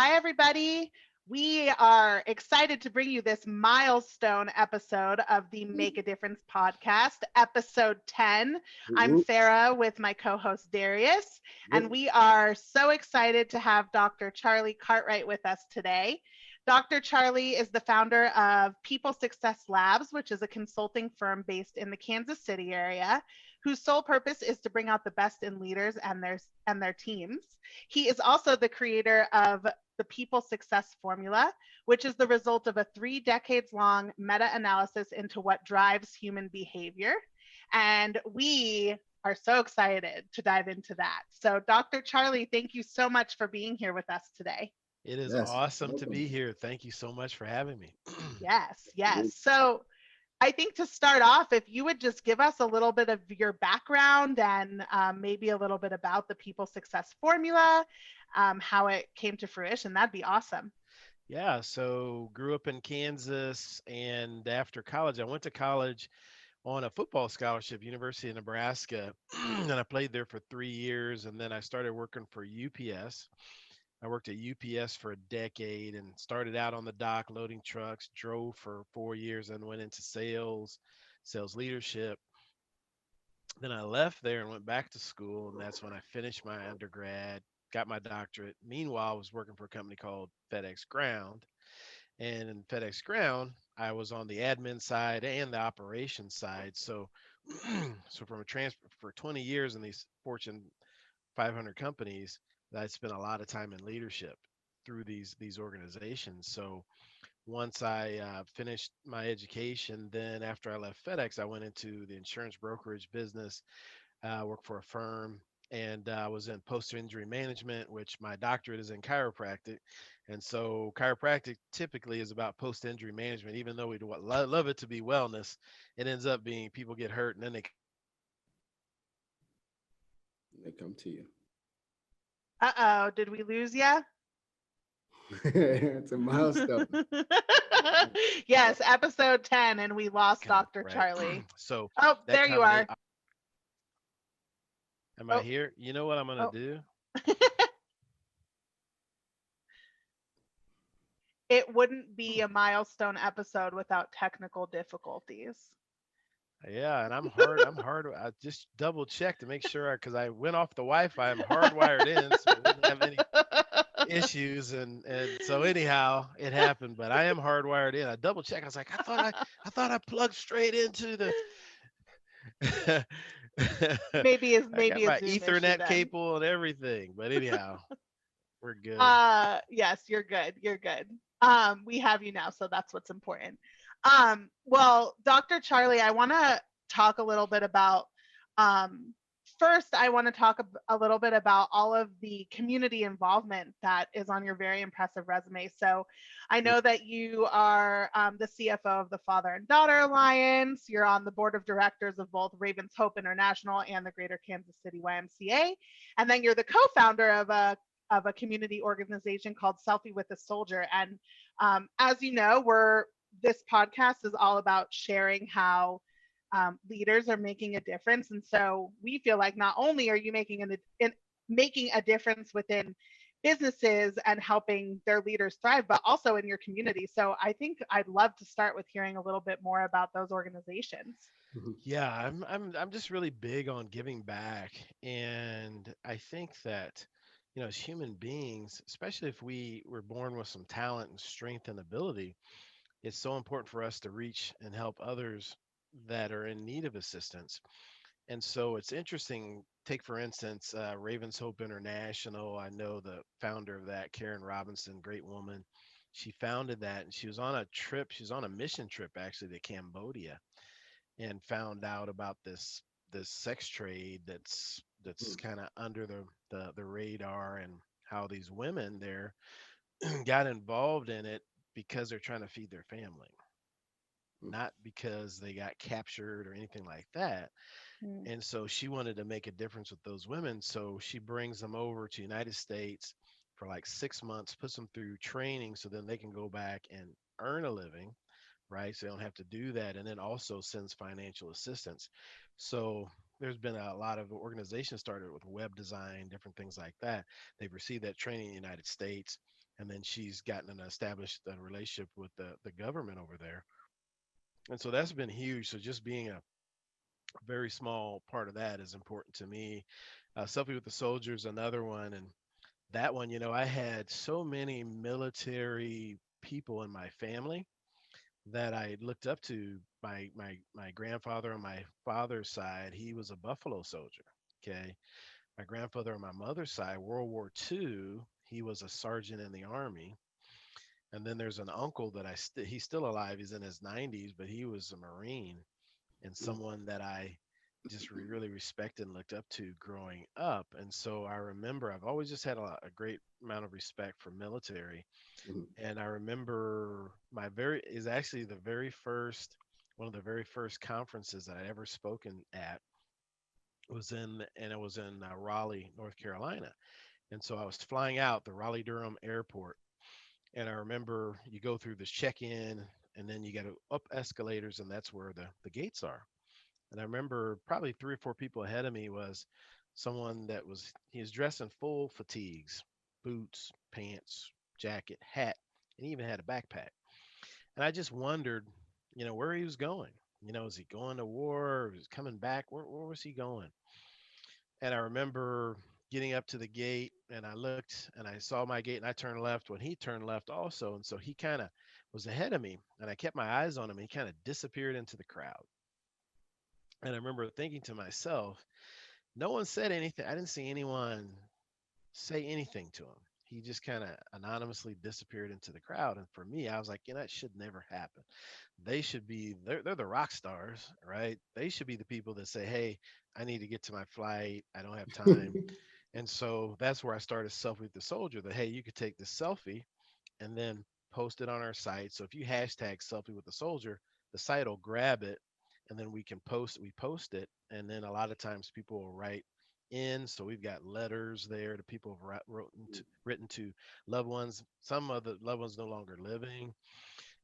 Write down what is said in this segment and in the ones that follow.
Hi, everybody. We are excited to bring you this milestone episode of the Make a Difference podcast, episode 10. I'm Whoop, Farah with my co host Darius, and whoop. we are so excited to have Dr. Charlie Cartwright with us today. Dr. Charlie is the founder of People Success Labs, which is a consulting firm based in the Kansas City area, whose sole purpose is to bring out the best in leaders and their teams. He is also the creator of the People Success Formula, which is the result of a 3 decades long meta analysis into what drives human behavior. And we are so excited to dive into that. So, Dr. Charlie, thank you so much for being here with us today. It is Yes, awesome to be welcome. here. Thank you so much for having me. Yes, yes. Whoop. So, I think to start off, if you would just give us a little bit of your background and maybe a little bit about the People Success Formula, how it came to fruition, that'd be awesome. Yeah, so grew up in Kansas, and after college, I went to college on a football scholarship, University of Nebraska, and I played there for 3 years, and then I started working for UPS. I worked at UPS for a decade and started out on the dock loading trucks, drove for 4 years, and went into sales leadership. Then I left there and went back to school, and that's when I finished my undergrad, got my doctorate. Meanwhile, I was working for a company called FedEx Ground. And in FedEx Ground, I was on the admin side and the operations side. So from a transfer for 20 years in these Fortune 500 companies, I spent a lot of time in leadership through these organizations. So once I finished my education, then after I left FedEx, I went into the insurance brokerage business, worked for a firm, and I was in post injury management, which my doctorate is in chiropractic. And so chiropractic typically is about post injury management, even though we love it to be wellness. It ends up being people get hurt and then they come to you and you help them recover from that. They come to you. Uh-oh, did we lose ya? It's a milestone. Yes, episode 10, and we lost Dr. Right. Charlie. So Oh, that there you combination, are. am I Oh, here? You know what I'm going to oh. do? It wouldn't be a milestone episode without technical difficulties. Yeah, and I'm hard. I just double checked to make sure because I went off the Wi-Fi. I'm hardwired in, so I wouldn't have any issues. And so anyhow, it happened. But I am hardwired in. I double checked. I was like, I thought I plugged straight into the. maybe is I got maybe a my Zoom issue Ethernet then. cable and everything. But anyhow, we're good. Yes, you're good. You're good. We have you now, so that's what's important. Well, Dr. Charlie, I want to talk a little bit about um first I want to talk a little bit about all of the community involvement that is on your very impressive resume. So I know that you are the CFO of the Father and Daughter Alliance. You're on the board of directors of both Ravens Hope International and the Greater Kansas City YMCA. And then you're the co-founder of a community organization called Selfie with a Soldier. And as you know, this podcast is all about sharing how leaders are making a difference. And so we feel like not only are you making a difference within businesses and helping their leaders thrive, but also in your community. So I think I'd love to start with hearing a little bit more about those organizations. Yeah, I'm just really big on giving back, and I think that as human beings, especially if we were born with some talent and strength and ability, it's so important for us to reach and help others that are in need of assistance. And so it's interesting. Take for instance, Ravens Hope International. I know the founder of that, Karen Robinson, great woman. She founded that, and she was on a trip. She was on a mission trip actually to Cambodia and found out about this sex trade that's kind of under the radar, and how these women there got involved in it because they're trying to feed their family, not because they got captured or anything like that. Mm. And so she wanted to make a difference with those women, so she brings them over to United States for like 6 months, puts them through training so then they can go back and earn a living, right? So they don't have to do that. And then also sends financial assistance. So there's been a lot of organizations started with web design, different things like that. They've received that training in the United States, and then she's gotten an established relationship with the government over there. And so that's been huge. So just being a very small part of that is important to me. Selfie with the Soldiers, another one, and that one, I had so many military people in my family that I looked up to. My grandfather on my father's side, he was a Buffalo soldier. Okay, my grandfather on my mother's side, World War II, he was a sergeant in the army. And then there's an uncle that he's still alive. He's in his 90s, but he was a Marine and Mm, someone that I just really respected and looked up to growing up. And so I remember I've always just had a great amount of respect for military. mhm, And I remember is actually the very first one of the very first conferences that I ever spoken at and it was in Raleigh, North Carolina. And so I was flying out the Raleigh Durham airport, and I remember you go through this check-in, and then you got to up escalators, and that's where the gates are. And I remember probably three or four people ahead of me was someone he was dressed in full fatigues, boots, pants, jacket, hat, and he even had a backpack. And I just wondered, where he was going. Is he going to war? Or is he coming back? Where was he going? And I remember getting up to the gate, and I looked and I saw my gate, and I turned left when he turned left also. And so he kind of was ahead of me, and I kept my eyes on him. And he kind of disappeared into the crowd. And I remember thinking to myself, no one said anything. I didn't see anyone say anything to him. He just kind of anonymously disappeared into the crowd. And for me, I was like, that should never happen. They're the rock stars, right? They should be the people that say, hey, I need to get to my flight. I don't have time. And so that's where I started Selfie with the Soldier, that, hey, you could take this selfie and then post it on our site. So if you hashtag Selfie with the Soldier, the site will grab it, and then we post it. And then a lot of times people will write in. So we've got letters there to people have written to loved ones. Some of the loved ones no longer living.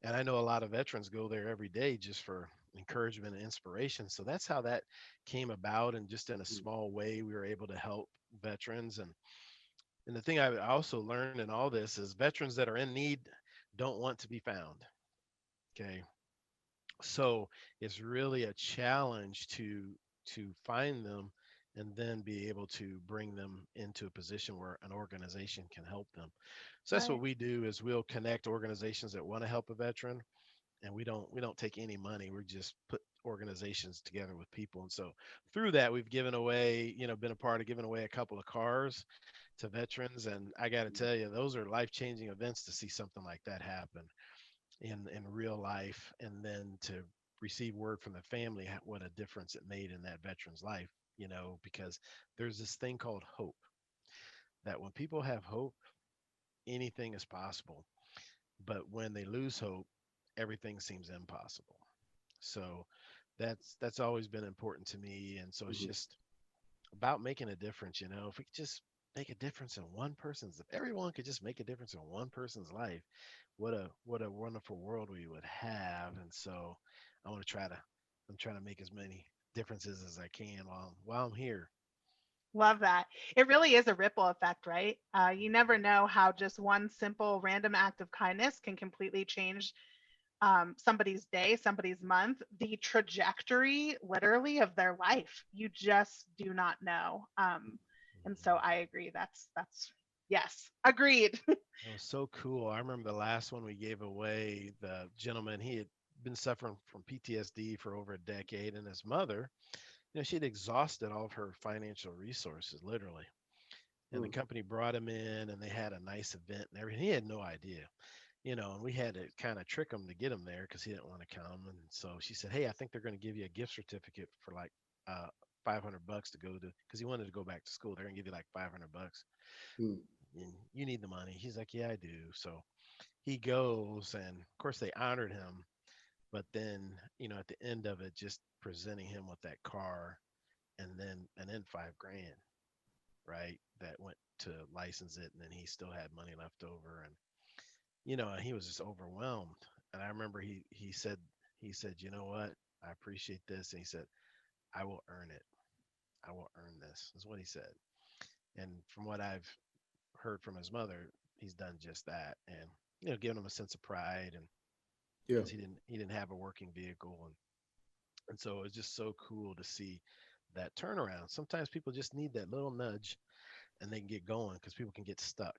And I know a lot of veterans go there every day just for encouragement and inspiration. So that's how that came about. And just in a small way, we were able to help veterans. And the thing I also learned in all this is veterans that are in need don't want to be found. Okay. So it's really a challenge to find them and then be able to bring them into a position where an organization can help them. So that's what Right. we do is we'll connect organizations that want to help a veteran, and we don't take any money. We just put organizations together with people. And so through that we've given away, been a part of giving away a couple of cars to veterans. And I got to tell you, those are life-changing events to see something like that happen in real life, and then to receive word from the family what a difference it made in that veteran's life. Because there's this thing called hope, that when people have hope, anything is possible. But when they lose hope, everything seems impossible. So that's always been important to me. And so it's mhm, just about making a difference. If we could just make a difference in one person's, if everyone could just make a difference in one person's life, what a wonderful world we would have. And so I want to try to I'm trying to make as many differences as I can while I'm here. Love that. It really is a ripple effect, right? You never know how just one simple random act of kindness can completely change somebody's day, somebody's month, the trajectory literally of their life. You just do not know. And so I agree. That's yes, agreed. It was so cool. I remember the last one we gave away, the gentleman, he had been suffering from PTSD for over a decade, and his mother, she'd exhausted all of her financial resources, literally. And the mm, company brought him in, and they had a nice event and everything. He had no idea, and we had to kind of trick him to get him there because he didn't want to come. And so she said, hey, I think they're going to give you a gift certificate for like uh, $500 to go to, because he wanted to go back to school. They're going to give you like $500. mm, And you need the money. He's like, yeah, I do. So he goes, and of course they honored him. But then, at the end of it, just presenting him with that car, and then 5 grand, right? That went to license it, and then he still had money left over. And he was just overwhelmed. And I remember he said, you know what? I appreciate this. And he said, I will earn it. I will earn this, is what he said. And from what I've heard from his mother, he's done just that, and giving him a sense of pride, and Yeah. because he didn't have a working vehicle, and so it's just so cool to see that turnaround. Sometimes people just need that little nudge, and they can get going because people can get stuck,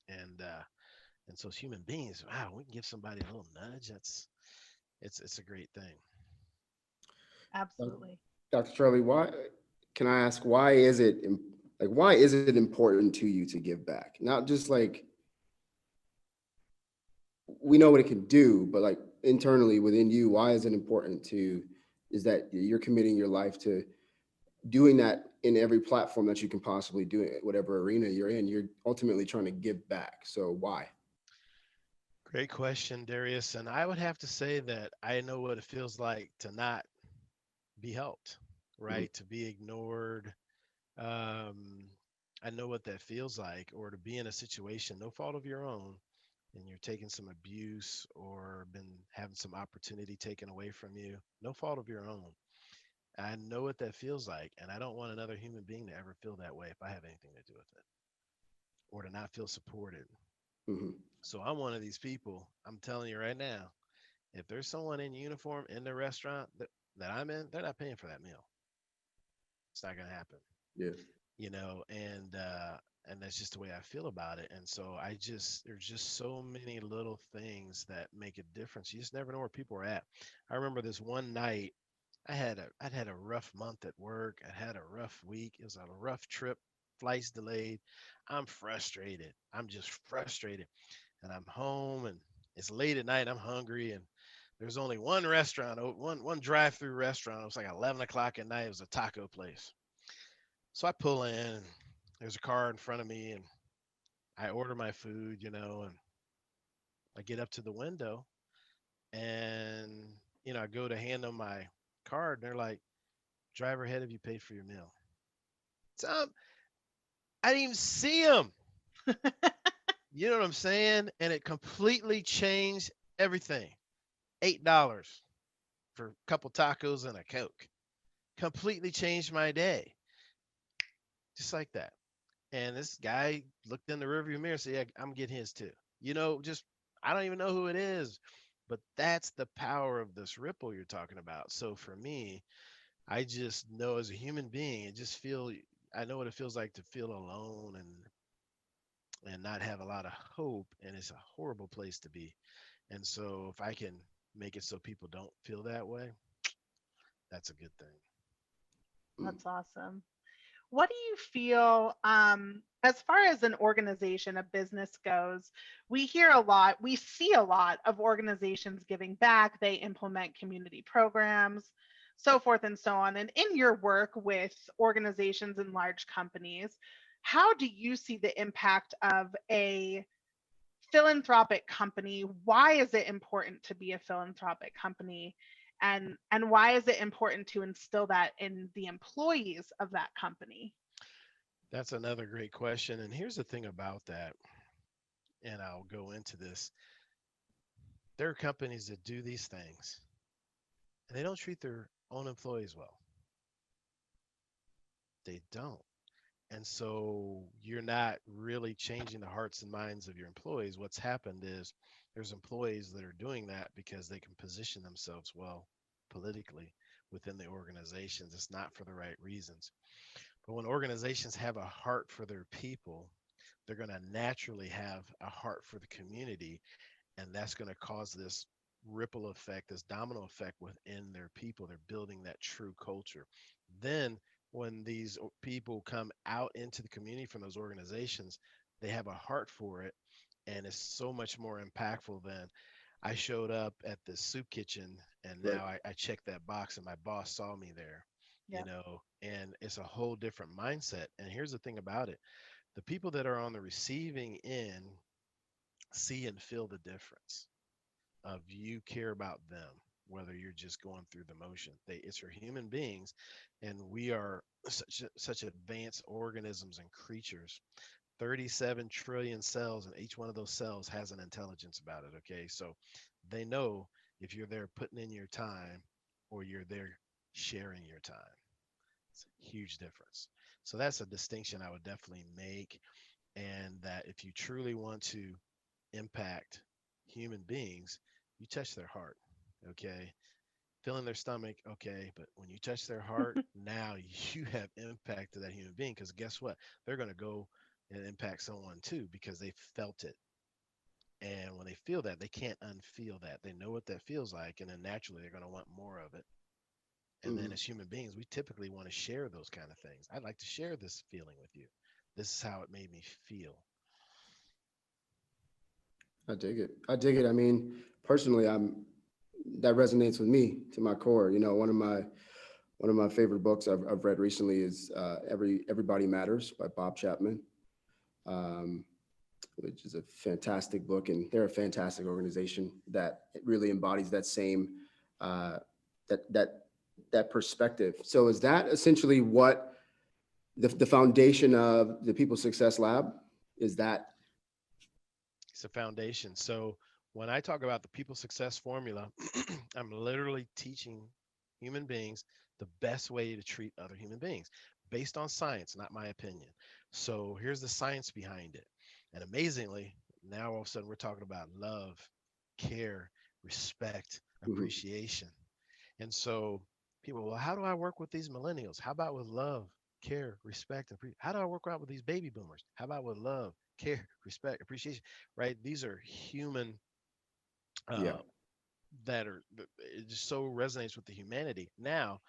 and so as human beings, wow, we can give somebody a little nudge. It's a great thing. Uh, Absolutely. Dr. Charlie, why can I ask why is it like why is it important to you to give back? Not just like we know what it can do, but like internally within you, why is it important to is that you're committing your life to doing that in every platform that you can possibly do it, whatever arena you're in, you're ultimately trying to give back. So why? Great question, Darius. And I would have to say that I know what it feels like to not be helped, Mhm. right? To be ignored. Um, I know what that feels like, or to be in a situation, no fault of your own, and you're taking some abuse or been having some opportunity taken away from you, no fault of your own. I know what that feels like, and I don't want another human being to ever feel that way if I have anything to do with it, or to not feel supported. Mhm. So I'm one of these people. I'm telling you right now, if there's someone in uniform in the restaurant that I'm in, they're not paying for that meal. It's not going to happen, Yeah. and that's just the way I feel about it. And so there's just so many little things that make a difference. You just never know where people are at. I remember this one night I'd had a rough month at work. I'd had a rough week. It was a rough trip, flights delayed. I'm frustrated. I'm just frustrated. And I'm home and it's late at night. I'm hungry and there's only one restaurant, one drive-through restaurant. It was like 11 o'clock at night. It was a taco place. So I pull in and there's a car in front of me and I order my food, and I get up to the window and, I go to hand them my card and they're like, driver ahead, have you paid for your meal? So I didn't even see him. You know what I'm saying? And it completely changed everything. $8 for a couple tacos and a Coke. Completely changed my day. Just like that. And this guy looked in the rearview mirror and said, yeah, I'm getting his too. Just I don't even know who it is. But that's the power of this ripple you're talking about. So for me, I just know as a human being, I know what it feels like to feel alone and not have a lot of hope. And it's a horrible place to be. And so if I can make it so people don't feel that way, that's a good thing. Mm. That's awesome. What do you feel, as far as an organization, a business goes? We hear a lot, we see a lot of organizations giving back. They implement community programs, so forth and so on. And in your work with organizations and large companies, how do you see the impact of a philanthropic company? Why is it important to be a philanthropic company? And why is it important to instill that in the employees of that company? That's another great question. And here's the thing about that, and I'll go into this. There are companies that do these things and they don't treat their own employees well. They don't. And so you're not really changing the hearts and minds of your employees. What's happened is there's employees that are doing that because they can position themselves well politically within the organizations. It's not for the right reasons. But when organizations have a heart for their people, they're going to naturally have a heart for the community. And that's going to cause this ripple effect, this domino effect within their people. They're building that true culture. Then, when these people come out into the community from those organizations, they have a heart for it. And it's so much more impactful than I showed up at the soup kitchen and Right. now I checked that box and my boss saw me there, Yep. and it's a whole different mindset. And here's the thing about it, the people that are on the receiving end see and feel the difference of you care about them, whether you're just going through the motion. It's for human beings, and we are such advanced organisms and creatures. 37 trillion cells, and each one of those cells has an intelligence about it. Okay, so they know if you're there putting in your time or you're there sharing your time. It's a huge difference. So that's a distinction I would definitely make. and that if you truly want to impact human beings, you touch their heart. Okay. Filling their stomach, okay, but when you touch their heart, now you have impacted that human being, because guess what? They're going to go and impact someone too because they felt it. And when they feel that, they can't unfeel that. They know what that feels like, and then naturally they're going to want more of it. And then Mhm. as human beings, we typically want to share those kind of things. I'd like to share this feeling with you. This is how it made me feel. I dig it. I dig it. I mean, personally, that resonates with me to my core. One of my favorite books I've read recently is Everybody Matters by Bob Chapman, um, which is a fantastic book, and they're a fantastic organization that really embodies that same uh, that that that perspective. So, is that essentially what the foundation of the People Success Lab is? That It's a foundation. So when I talk about the people success formula, I'm literally teaching human beings the best way to treat other human beings based on science, not my opinion. So here's the science behind it. And amazingly, now all of a sudden we're talking about love, care, respect, Mhm. appreciation. And so people, well, how do I work with these millennials? How about with love, care, respect, and how do I work out with these baby boomers? How about with love, care, respect, appreciation? Right? These are human Yeah, uh, it just so resonates with the humanity. Now,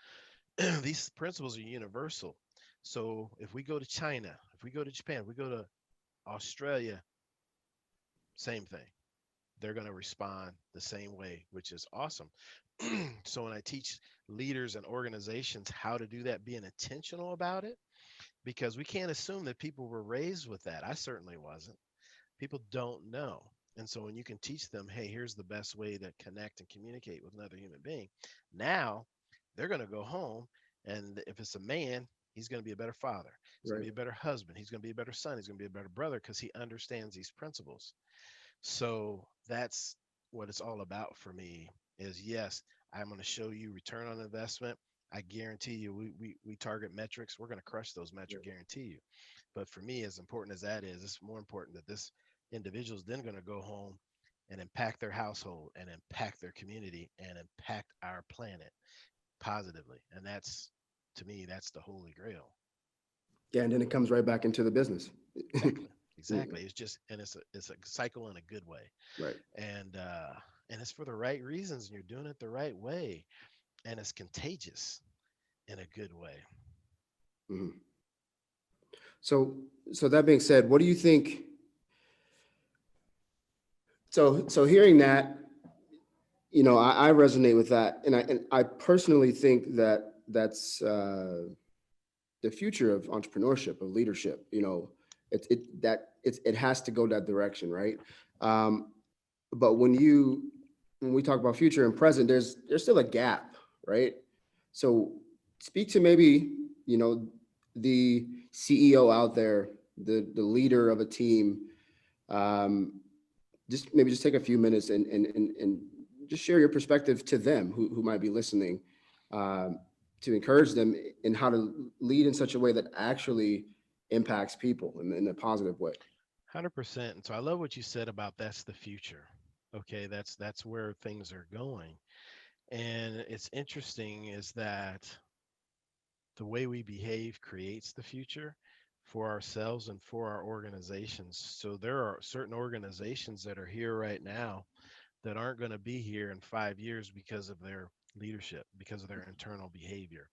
these principles are universal. So if we go to China, if we go to Japan, if we go to Australia, same thing. They're going to respond the same way, which is awesome. So when I teach leaders and organizations how to do that, being intentional about it, because we can't assume that people were raised with that. I certainly wasn't. People don't know. And so when you can teach them, hey, here's the best way to connect and communicate with another human being, now they're going to go home. And if it's a man, he's going to be a better father. He's going to right. be a better husband. He's going to be a better son. He's going to be a better brother because he understands these principles. So that's what it's all about for me is yes, I'm going to show you return on investment. I guarantee you, we target metrics. We're going to crush those metrics, guarantee you. But for me, as important as that is, it's more important that this individual is then going to go home and impact their household and impact their community and impact our planet positively. And that's, to me, that's the holy grail. Yeah, and then it comes right back into the business. Exactly. Exactly. It's just, and it's a cycle in a good way. Right. And and it's for the right reasons, and you're doing it the right way, and it's contagious in a good way. Mhm. So, so that being said, what do you think? So hearing that, I resonate with that, and I personally think that that's the future of entrepreneurship, of leadership. It has to go that direction, right? Um, but when we talk about future and present, there's still a gap, right? So speak to maybe the CEO out there, the leader of a team. Um, just take a few minutes and just share your perspective to them who might be listening, um, to encourage them in how to lead in such a way that actually impacts people in a positive way. 100%. And so I love what you said about that's the future. Okay, that's where things are going. And it's interesting is that the way we behave creates the future for ourselves and for our organizations. So there are certain organizations that are here right now that aren't going to be here in 5 years because of their leadership, because of their internal behavior.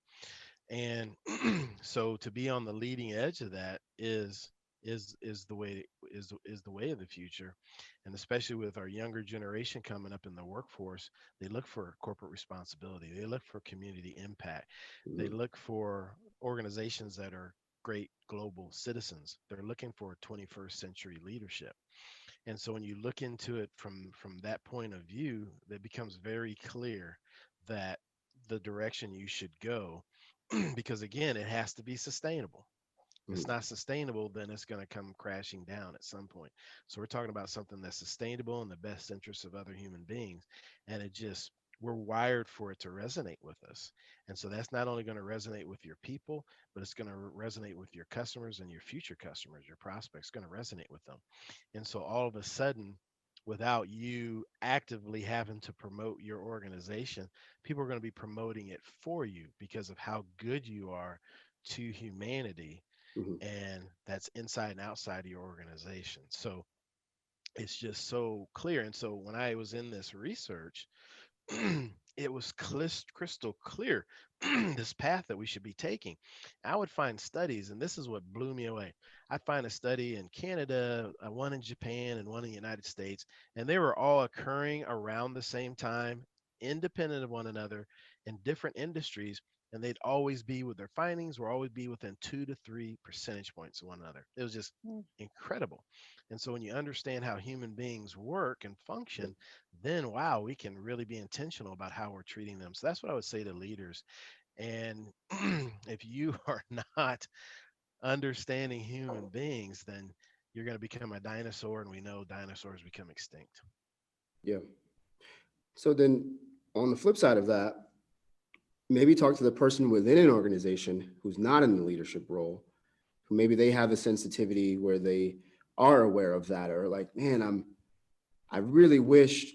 And so to be on the leading edge of that is the way is the way of the future. And especially with our younger generation coming up in the workforce, they look for corporate responsibility, they look for community impact, they Mhm. look for organizations that are great global citizens. They're looking for 21st century leadership. And so when you look into it from that point of view, it becomes very clear that the direction you should go, because again, it has to be sustainable. If it's Mhm. not sustainable, then it's going to come crashing down at some point. So we're talking about something that's sustainable in the best interest of other human beings, and it just we're wired for it to resonate with us. And so that's not only going to resonate with your people, but it's going to resonate with your customers and your future customers, your prospects, going to resonate with them. And so all of a sudden, without you actively having to promote your organization, people are going to be promoting it for you because of how good you are to humanity. Mhm. And that's inside and outside of your organization. So it's just so clear. And so when I was in this research, it was crystal clear this path that we should be taking. I would find studies, and this is what blew me away. I'd find a study in Canada, one in Japan, and one in the United States, and they were all occurring around the same time, independent of one another in different industries. And they'd always be with their findings, were always be within 2 to 3 percentage points of one another. It was just Mm. incredible. And so when you understand how human beings work and Yeah. function, then wow, we can really be intentional about how we're treating them. So that's what I would say to leaders. And if you are not understanding human beings, then you're going to become a dinosaur, and we know dinosaurs become extinct. Yeah. So then on the flip side of that, maybe talk to the person within an organization who's not in the leadership role, who maybe they have a sensitivity where they are aware of that, or like, man, I really wish,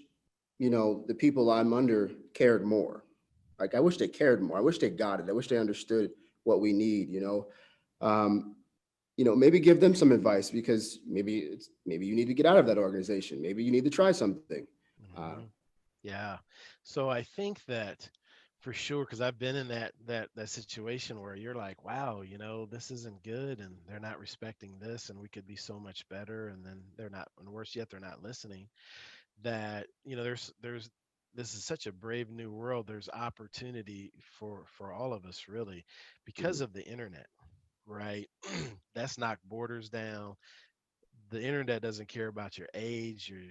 the people I'm under cared more. Like, I wish they cared more. I wish they got it. I wish they understood what we need. Um, maybe give them some advice, because maybe you need to get out of that organization. Maybe you need to try something. Hmm. Yeah. So I think that for sure, because I've been in that situation where you're like, wow, this isn't good, and they're not respecting this, and we could be so much better, and then they're not, and worse yet, they're not listening. That there's this is such a brave new world. There's opportunity for all of us, really, because Mhm. of the internet, right? That's knocked borders down. The internet doesn't care about your age, your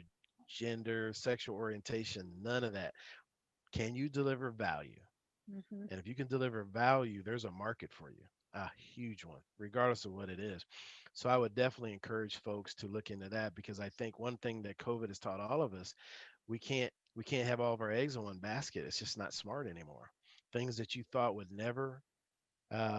gender, sexual orientation, none of that. Can you deliver value? Mhm. And if you can deliver value, there's a market for you, a huge one, regardless of what it is. So I would definitely encourage folks to look into that, because I think one thing that COVID has taught all of us, we can't have all of our eggs in one basket. It's just not smart anymore. Things that you thought would never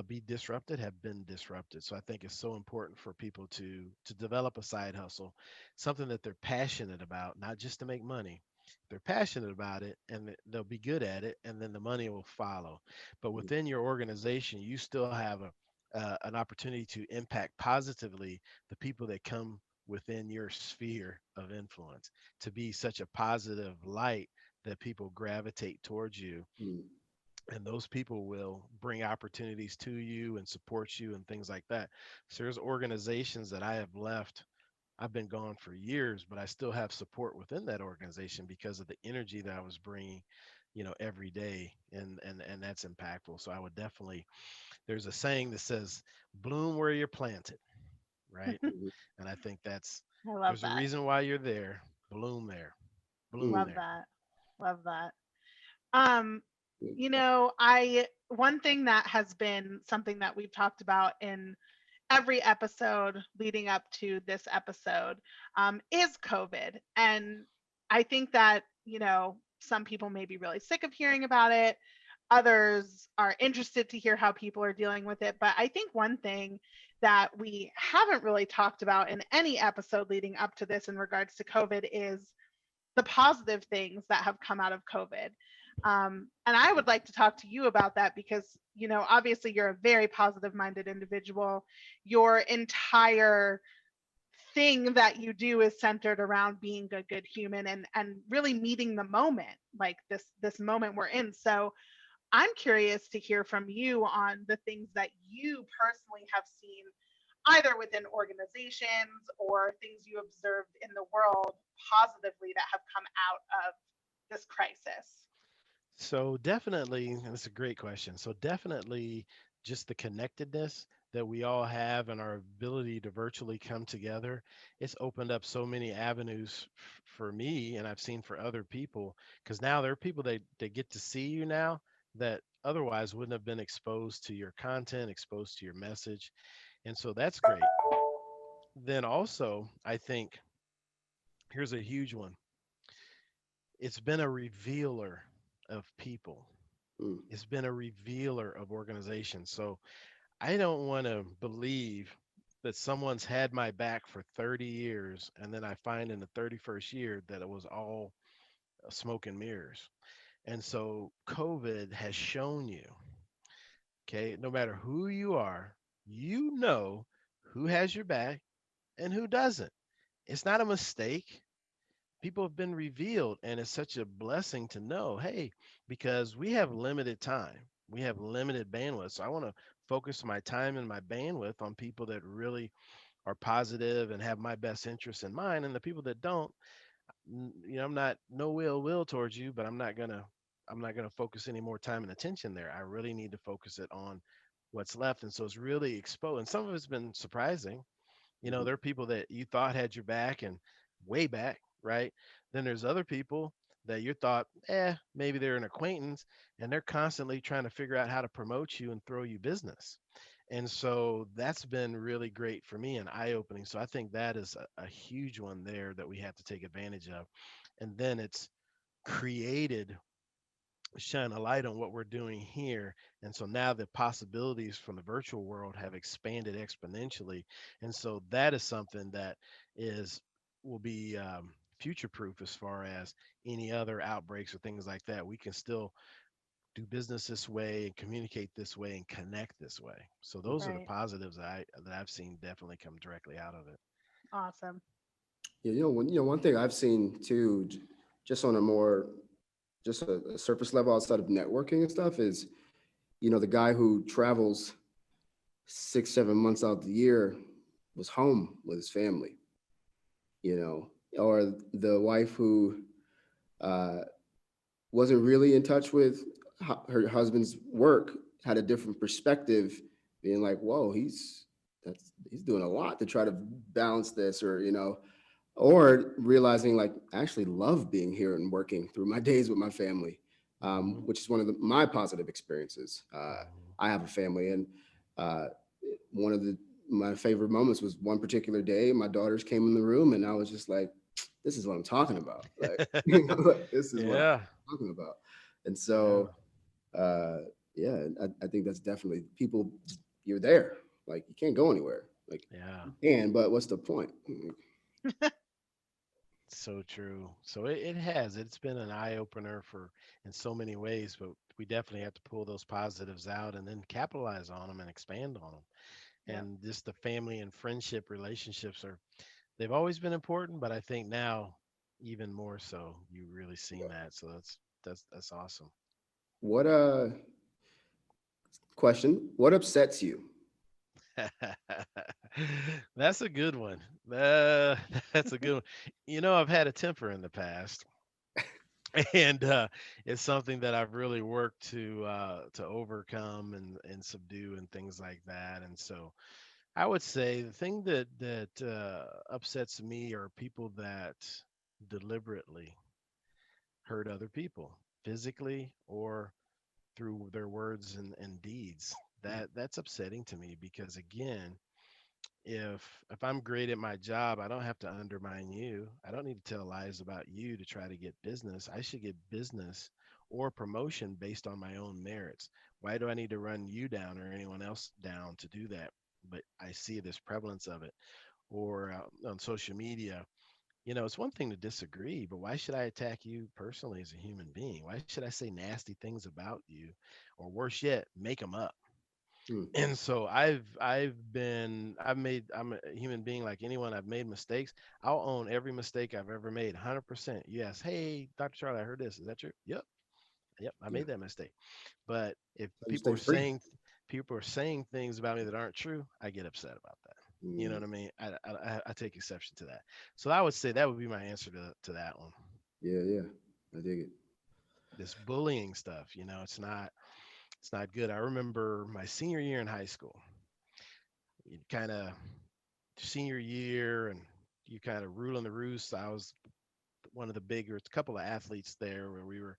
be disrupted have been disrupted. So I think it's so important for people to develop a side hustle, something that they're passionate about, not just to make money. They're passionate about it, and they'll be good at it, and then the money will follow. But within your organization, you still have an opportunity to impact positively the people that come within your sphere of influence, to be such a positive light that people gravitate towards you, Mhm. and those people will bring opportunities to you and support you and things like that. So there's organizations that I have left. I've been gone for years, but I still have support within that organization because of the energy that I was bringing, every day, and that's impactful. So I would definitely, there's a saying that says, bloom where you're planted, right? Mhm. And I think that's, I love there's a that. reason why you're there. Bloom there. Bloom Mhm. Love there. that. Love that. Um, Yeah. I one thing that has been something that we've talked about in every episode leading up to this episode is COVID. And I think that, some people may be really sick of hearing about it. Others are interested to hear how people are dealing with it. But I think one thing that we haven't really talked about in any episode leading up to this in regards to COVID is the positive things that have come out of COVID. And I would like to talk to you about that because, obviously you're a very positive minded individual. Your entire thing that you do is centered around being a good human and really meeting the moment, like this moment we're in. So I'm curious to hear from you on the things that you personally have seen either within organizations or things you observed in the world positively that have come out of this crisis. So definitely, and that's a great question. So definitely just the connectedness that we all have and our ability to virtually come together, it's opened up so many avenues for me, and I've seen for other people, because now there are people that get to see you now that otherwise wouldn't have been exposed to your content, exposed to your message. And so that's great. Then also, I think here's a huge one. It's been a revealer of people. Mm. It's been a revealer of organizations. So I don't want to believe that someone's had my back for 30 years and then I find in the 31st year that it was all smoke and mirrors. And so COVID has shown you, okay, no matter who you are, you know who has your back and who doesn't. It's not a mistake. People have been revealed, and it's such a blessing to know, hey, because we have limited time, we have limited bandwidth. So I want to focus my time and my bandwidth on people that really are positive and have my best interests in mind. And the people that don't, I'm not no ill will towards you, but I'm not gonna focus any more time and attention there. I really need to focus it on what's left. And so it's really exposed. And some of it's been surprising. Mhm. There are people that you thought had your back and way back, right? Then there's other people that you thought, maybe they're an acquaintance, and they're constantly trying to figure out how to promote you and throw you business. And so that's been really great for me and eye opening. So I think that is a huge one there that we have to take advantage of. And then it's created, shine a light on what we're doing here. And so now the possibilities from the virtual world have expanded exponentially. And so that is something that is will be future proof as far as any other outbreaks or things like that. We can still do business this way and communicate this way and connect this way. So those are the Right. positives that I've seen definitely come directly out of it. Awesome. Yeah, one thing I've seen too, just on a more just a surface level outside of networking and stuff is, the guy who travels 6, 7 months out the year was home with his family, or the wife who uh, wasn't really in touch with her husband's work, had a different perspective, being like, whoa, he's doing a lot to try to balance this, or realizing like I actually love being here and working through my days with my family, Hmm. which is one of my positive experiences. Hmm. I have a family, and uh, one of my favorite moments was one particular day. My daughters came in the room, and I was just like, "This is what I'm talking about. Like, like, this is what I'm Yeah. talking about." And Yeah. so, uh, yeah, I think that's definitely people. You're there, like you can't go anywhere. Like Yeah. you can, but what's the point? So true. So it has. It's been an eye opener for in so many ways, but we definitely have to pull those positives out and then capitalize on them and expand on them. Yep. And just the family and friendship relationships they've always been important, but I think now even more so. You really seen Yeah. that. So that's awesome. What question? What upsets you? That's a good one. Uh, that's a good one. I've had a temper in the past, and it's something that I've really worked to overcome and subdue and things like that. And so I would say the thing that upsets me are people that deliberately hurt other people physically or through their words and deeds. That's upsetting to me because again, if I'm great at my job, I don't have to undermine you. I don't need to tell lies about you to try to get business. I should get business or promotion based on my own merits. Why do I need to run you down or anyone else down to do that? But I see this prevalence of it. Or on social media, it's one thing to disagree, but why should I attack you personally as a human being? Why should I say nasty things about you? Or worse yet, make them up? Hmm. And so I'm a human being like anyone. I've made mistakes. I'll own every mistake I've ever made 100%. Yes. Hey, Dr. Charlie, I heard this. Is that true? Yep. Yep. I Yeah, made that mistake. But if let you stay free. people are saying things about me that aren't true, I get upset about that. You know Mm, what I mean? I take exception to that. So I would say that would be my answer to that one. yeah, yeah, I dig it. This bullying stuff, it's not good. I remember my senior year in high school. You kind of senior year and you kind of ruling the roost. I was one of the bigger, a couple of athletes there where we were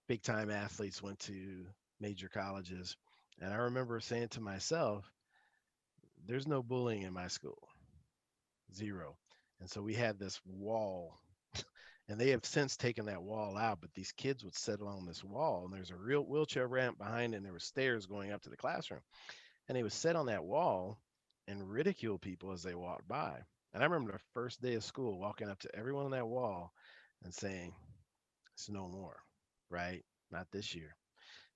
big time athletes, went to major colleges. And I remember saying to myself, there's no bullying in my school, zero. And so we had this wall And they have since taken that wall out, but these kids would sit along this wall, and there's a real wheelchair ramp behind it, and there were stairs going up to the classroom. And they would sit on that wall and ridicule people as they walked by. And I remember the first day of school walking up to everyone on that wall and saying, "It's no more, right? Not this year."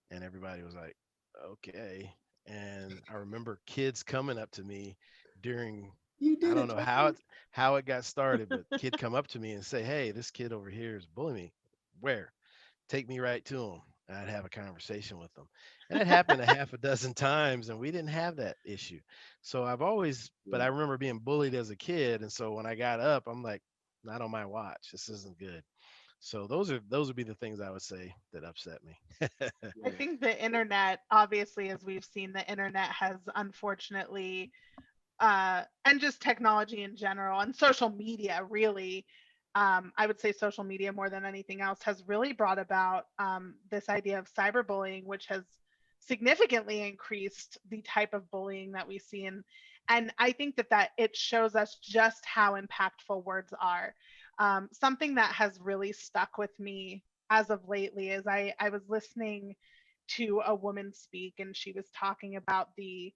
And everybody was like, "Okay." And I remember kids coming up to me during, You I did don't it, know Charlie. how it got started, but kid come up to me and say, "Hey, this kid over here is bullying me." Where? Take me right to him. And I'd have a conversation with them. And it happened a half a dozen times, and we didn't have that issue. So I've always, but Yeah. I remember being bullied as a kid. And so when I got up, I'm like, not on my watch. This isn't good. So those would be the things I would say that upset me. I Yeah. think the internet, obviously, as we've seen, the internet has unfortunately, and just technology in general and social media really, I would say social media more than anything else has really brought about this idea of cyberbullying, which has significantly increased the type of bullying that we see. And I think that it shows us just how impactful words are. Something that has really stuck with me as of lately is I was listening to a woman speak, and she was talking about the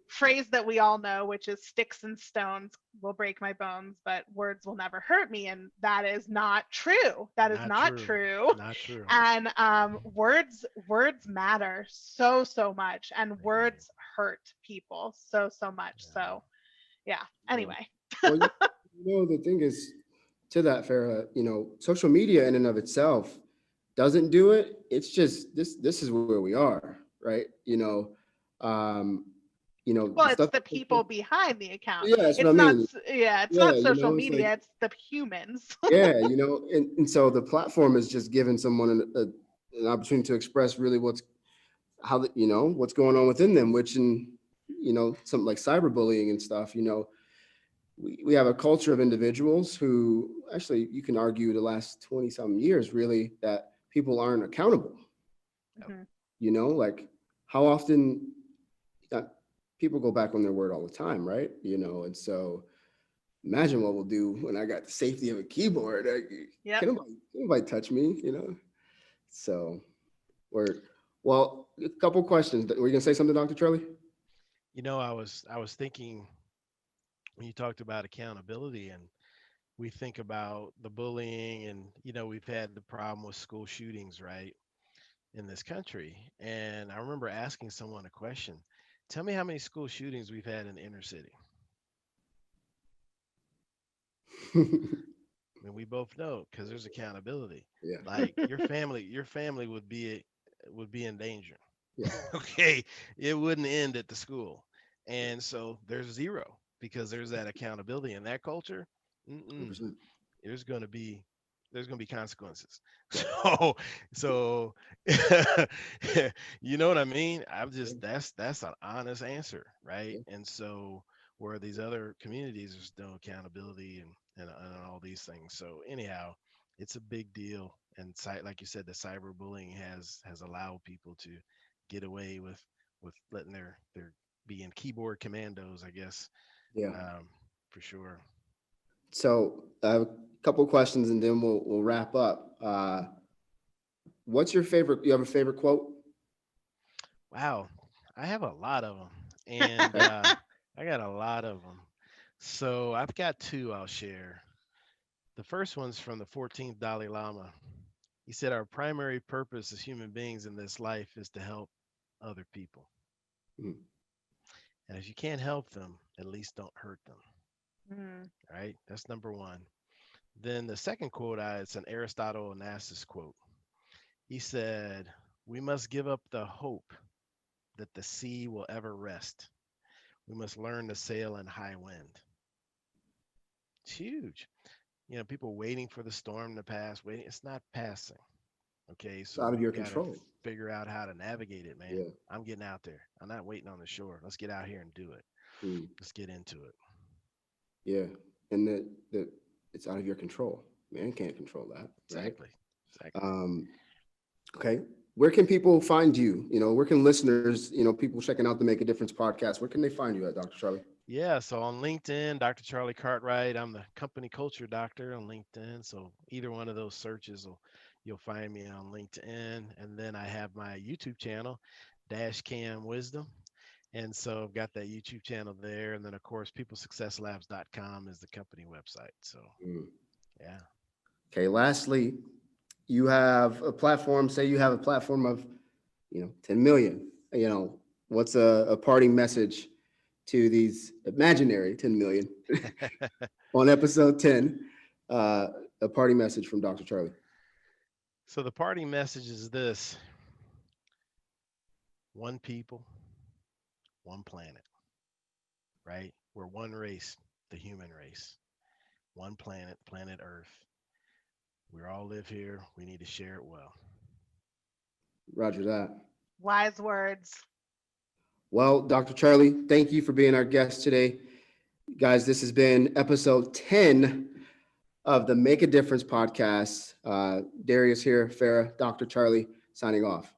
phrase that we all know, which is sticks and stones will break my bones, but words will never hurt me. And that is not true. That is Not not true. true. Not true. And words matter so much, and They do. words hurt people so much. Yeah. So yeah. Yeah. Anyway, Well, the thing is, to that, Farah, social media in and of itself doesn't do it. It's just this is where we are, right? Um, the well, it's stuff. the people behind the account. Yeah, that's what I It's not. mean. Yeah, it's Yeah, not social it's like, media. It's the humans. yeah, and so the platform is just giving someone an opportunity to express really what's going on within them, which in, something like cyberbullying and stuff, we have a culture of individuals who actually, you can argue, the last 20 something years really, that people aren't accountable. Yep. Mhm. Like, how often, uh, people go back on their word all the time, right? And so imagine what we'll do when I got the safety of a keyboard. Yep. Can nobody touch me? So, or, well, a couple questions. Were you gonna say something, Dr. Charlie? I was thinking when you talked about accountability, and we think about the bullying, and we've had the problem with school shootings, right, in this country. And I remember asking someone a question: tell me how many school shootings we've had in the inner city. I mean, we both know, because there's accountability. Yeah, Like your family would be in danger. yeah, Okay, it wouldn't end at the school. And so there's zero, because there's that accountability in that culture. Mm-mm, 100%. there's going to be there's going to be consequences. So you know what I mean? I'm Yeah, just that's an honest answer, right? yeah, And so where these other communities, there's no accountability, and all these things. So anyhow, it's a big deal. And like you said, the cyberbullying has allowed people to get away with letting their being keyboard commandos, I guess, yeah. um, for sure. So I have a couple questions and then we'll wrap up. What's your favorite? You have a favorite quote? Wow, I have a lot of them, and Okay. I got a lot of them. So I've got two I'll share. The first one's from the 14th Dalai Lama. He said, "Our primary purpose as human beings in this life is to help other people. Mm. And if you can't help them, at least don't hurt them." Mm. Right? That's number one. Then the second quote, it's an Aristotle Onassis quote. He said, "We must give up the hope that the sea will ever rest. We must learn to sail in high wind." It's huge. People waiting for the storm to pass, waiting. It's not passing. Okay. It's So out of we've your got to control. figure out how to navigate it, man. Yeah. I'm getting out there. I'm not waiting on the shore. Let's get out here and do it. Mm. Let's get into it. Yeah. And that it's out of your control. Man can't control that, right? Exactly. Exactly. Um, okay. Where can people find you? Where can listeners, people checking out the Make a Difference podcast, where can they find you at, Dr. Charlie? Yeah, so on LinkedIn, Dr. Charlie Cartwright. I'm the company culture doctor on LinkedIn. So either one of those searches will you'll find me on LinkedIn. And then I have my YouTube channel, Dash Cam Wisdom. And so I've got that YouTube channel there. And then of course, peoplesuccesslabs.com is the company website. So Mm. yeah. Okay. Lastly, you have a platform, say you have a platform of, 10 million, what's a parting message to these imaginary 10 million on episode 10, a parting message from Dr. Charlie. So the parting message is this: one people, one planet, right? We're one race, the human race, one planet, planet Earth. We all live here. We need to share it well. Roger that. Wise words. Well, Dr. Charlie, thank you for being our guest today. Guys, this has been episode 10 of the Make a Difference podcast. Darius here, Farra, Dr. Charlie, signing off.